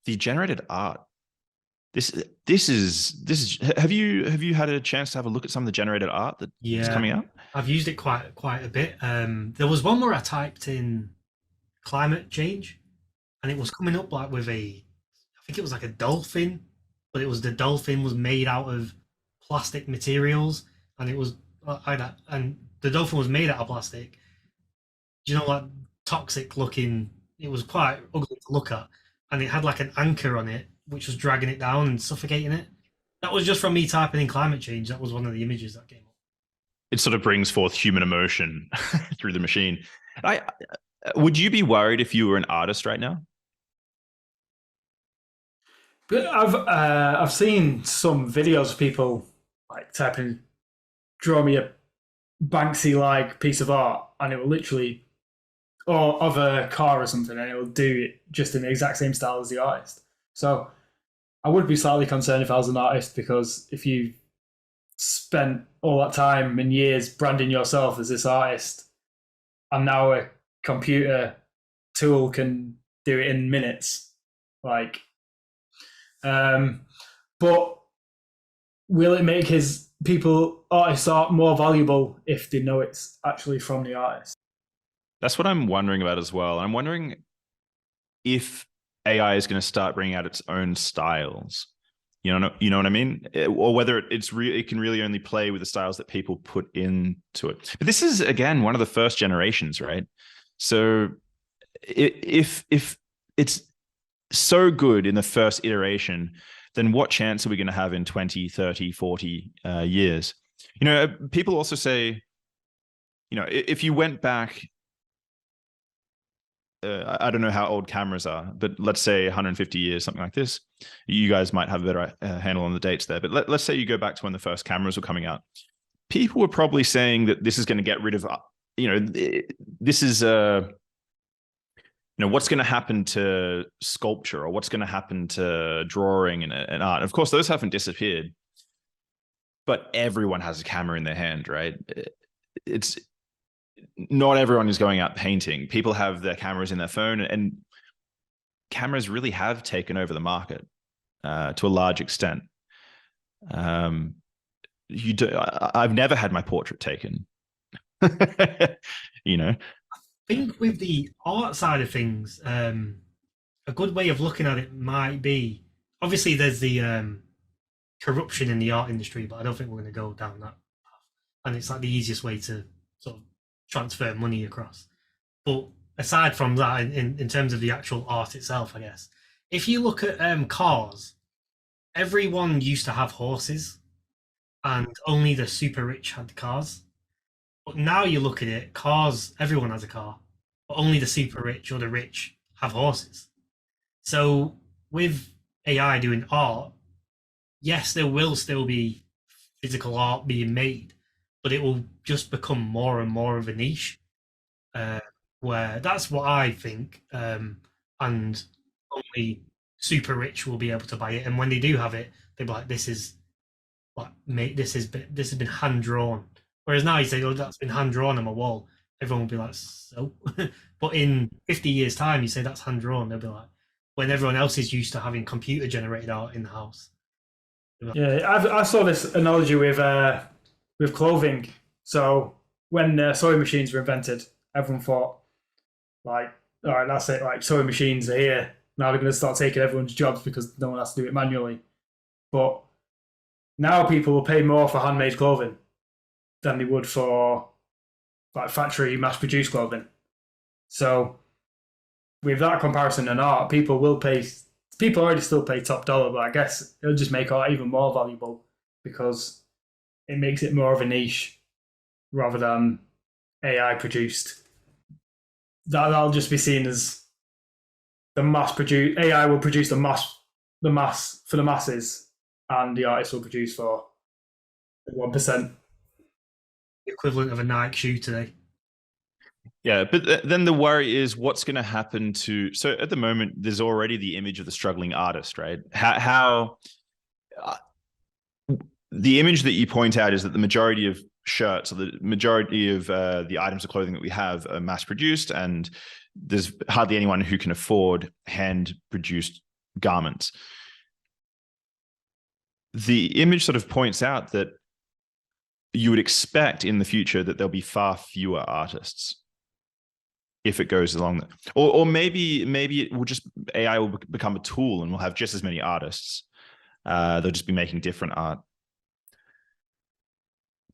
The generated art. This is. Have you had a chance to have a look at some of the generated art that's Yeah, coming out? I've used it quite a bit. There was one where I typed in climate change, and it was coming up like with I think it was like a dolphin, but it was the dolphin was made out of plastic materials, and it was and the dolphin was made out of plastic. Do you know, like toxic looking? It was quite ugly to look at, and it had like an anchor on it, which was dragging it down and suffocating it. That was just from me typing in climate change. That was one of the images that came up. It sort of brings forth human emotion through the machine. I would you be worried if you were an artist right now? But I've seen some videos of people like typing, draw me a Banksy like piece of art, and it will literally, or of a car or something, and it will do it just in the exact same style as the artist. So I would be slightly concerned if I was an artist, because if you spent all that time and years branding yourself as this artist, and now a computer tool can do it in minutes, like, but will it make his artist art more valuable if they know it's actually from the artist? That's what I'm wondering about as well. I'm wondering if AI is going to start bringing out its own styles. You know what I mean? Or whether it can really only play with the styles that people put into it. But this is, again, one of the first generations, right? So if it's so good in the first iteration, then what chance are we going to have in 20, 30, 40 years? People also say, if you went back, I don't know how old cameras are, but let's say 150 years, something like this. You guys might have a better handle on the dates there. But let's say you go back to when the first cameras were coming out. People were probably saying that this is going to get rid of, this is, what's going to happen to sculpture, or what's going to happen to drawing and art. Of course, those haven't disappeared, but everyone has a camera in their hand, right? It's not everyone is going out painting. People have their cameras in their phone, and cameras really have taken over the market to a large extent. I've never had my portrait taken. I think with the art side of things, a good way of looking at it might be, obviously there's the corruption in the art industry, but I don't think we're going to go down that path. And it's like the easiest way to sort of transfer money across. But aside from that, in terms of the actual art itself, I guess, if you look at cars, everyone used to have horses, and only the super rich had cars. But now you look at it, cars, everyone has a car, but only the super rich or the rich have horses. So with AI doing art, yes, there will still be physical art being made, but it will just become more and more of a niche. Where that's what I think, and only super rich will be able to buy it. And when they do have it, they'll be like, "This is like, mate, this has been hand drawn." Whereas now you say, "Oh, that's been hand drawn on my wall," everyone will be like, "So." But in 50 years' time, you say that's hand drawn, they'll be like, when everyone else is used to having computer generated art in the house. Yeah, I saw this analogy with clothing. So when sewing machines were invented, everyone thought, like, all right, that's it. Like, sewing machines are here. Now they're going to start taking everyone's jobs because no one has to do it manually. But now people will pay more for handmade clothing than they would for like factory mass-produced clothing. So with that comparison in art, people already still pay top dollar, but I guess it'll just make art even more valuable because it makes it more of a niche rather than AI produced. That'll just be seen as the mass produced. AI will produce the mass for the masses, and the artist will produce for 1%. The equivalent of a Nike shoe today. Yeah, but then the worry is what's going to happen to. So at the moment, there's already the image of the struggling artist, right? How the image that you point out is that the majority of shirts, or the majority of the items of clothing that we have, are mass produced, and there's hardly anyone who can afford hand produced garments. The image sort of points out that you would expect in the future that there'll be far fewer artists if it goes along that. Or maybe it will just, AI will become a tool and we'll have just as many artists. They'll just be making different art.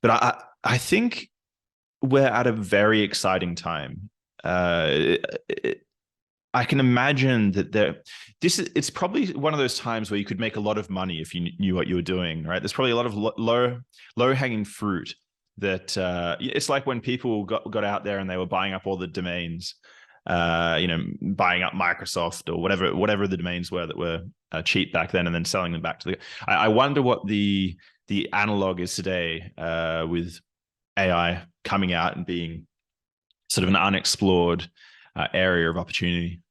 But I think we're at a very exciting time. I can imagine that it's probably one of those times where you could make a lot of money if you knew what you were doing, right? There's probably a lot of low hanging fruit that it's like when people got out there and they were buying up all the domains, buying up Microsoft or whatever the domains were that were cheap back then, and then selling them back to the. I wonder what the analog is today with AI coming out and being sort of an unexplored area of opportunity.